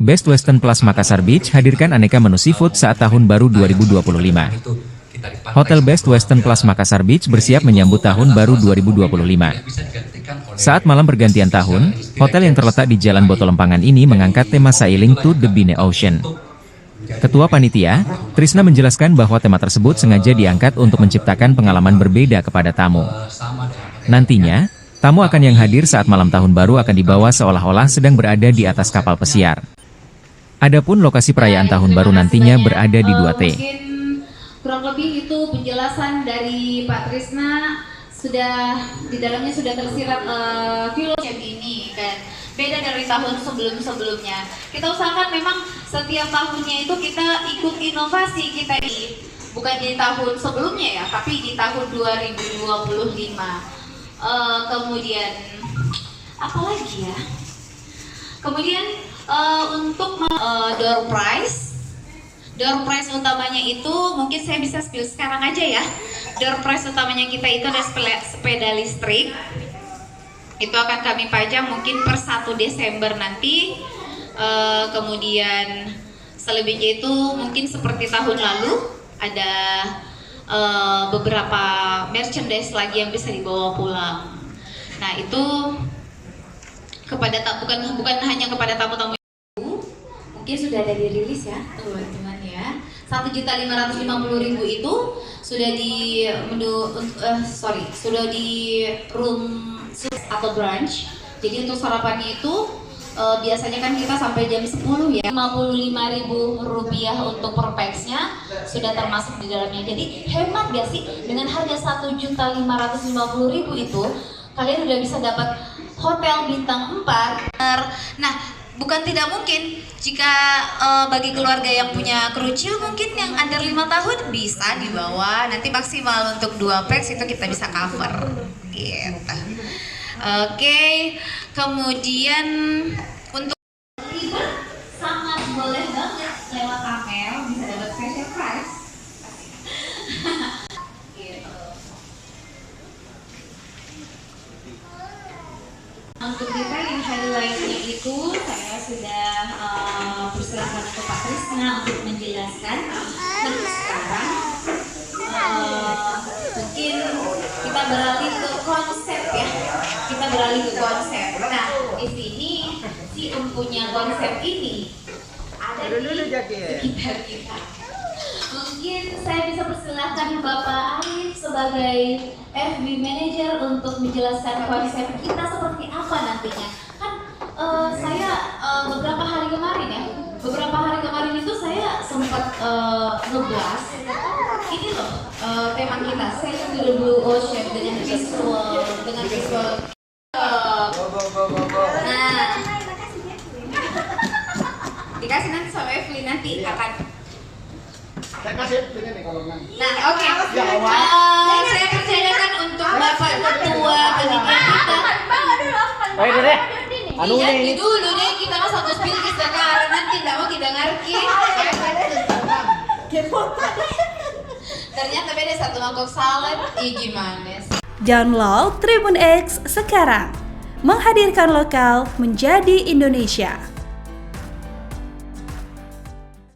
Best Western Plus Makassar Beach hadirkan aneka menu seafood saat Tahun Baru 2025. Hotel Best Western Plus Makassar Beach bersiap menyambut Tahun Baru 2025. Saat malam pergantian tahun, hotel yang terletak di Jalan Botolempangan ini mengangkat tema Sailing to the Bine Ocean. Ketua Panitia, Trisna menjelaskan bahwa tema tersebut sengaja diangkat untuk menciptakan pengalaman berbeda kepada tamu. Nantinya, tamu akan yang hadir saat malam Tahun Baru akan dibawa seolah-olah sedang berada di atas kapal pesiar. Adapun lokasi perayaan Tahun Baru nantinya berada di 2T. Mungkin kurang lebih itu penjelasan dari Pak Trisna, sudah di dalamnya sudah tersirat filosofi ini kan. Beda dari tahun sebelum-sebelumnya. Kita usahakan memang setiap tahunnya itu kita ikut inovasi kita ini. Bukan di tahun sebelumnya ya, tapi di tahun 2025. Kemudian apa lagi ya? Kemudian untuk door prize utamanya itu mungkin saya bisa spill sekarang aja ya. Door prize utamanya kita itu ada sepeda listrik. Itu akan kami pajang mungkin per 1 Desember nanti. Kemudian selebihnya itu mungkin seperti tahun lalu ada beberapa merchandise lagi yang bisa dibawa pulang. Nah itu kepada bukan hanya kepada tamu-tamu, mungkin sudah ada dirilis ya teman-teman ya. 1.550.000 itu sudah di sudah di room atau brunch. Jadi untuk sarapannya itu biasanya kan kita sampai jam 10 ya. Rp55.000 untuk per pax-nya sudah termasuk di dalamnya. Jadi hemat gak sih dengan harga 1.550.000 itu kalian udah bisa dapat hotel bintang 4. Nah, bukan tidak mungkin jika bagi keluarga yang punya krucil mungkin yang under 5 tahun bisa dibawa. Nanti maksimal untuk 2 pax itu kita bisa cover gitu. Oke, kemudian untuk sangat boleh banget lewat Amel bisa dapat special prize. Gitu. Untuk detailing highlight-nya itu saya sudah persilahkan ke Pak Trisna untuk menjelaskan. Terus sekarang mungkin kita beralih ke konsep ya. Kita beralih ke konsep. Nah, di sini si punya konsep ini ada di sekitar kita. Mungkin saya bisa persilahkan Bapak Arif sebagai FB Manager untuk menjelaskan konsep kita seperti apa nantinya. Kan saya beberapa hari kemarin itu saya sempat ngebahas ini loh tema kita Sailing to the Blue Ocean dengan visual. Nah, dikasih nanti sama Evelyn nanti akan. Saya kasih ini nih kalau nggak. Nah, oke. Saya percayakan untuk Bapak Ketua Panitia kita. Baik deh. Anu Jadi dulu deh kita mau satu spill sekarang nanti tidak mau kita ngerti. Ternyata beda satu mangkok salad. Gimana sih? Download Tribun X sekarang. Menghadirkan lokal menjadi Indonesia.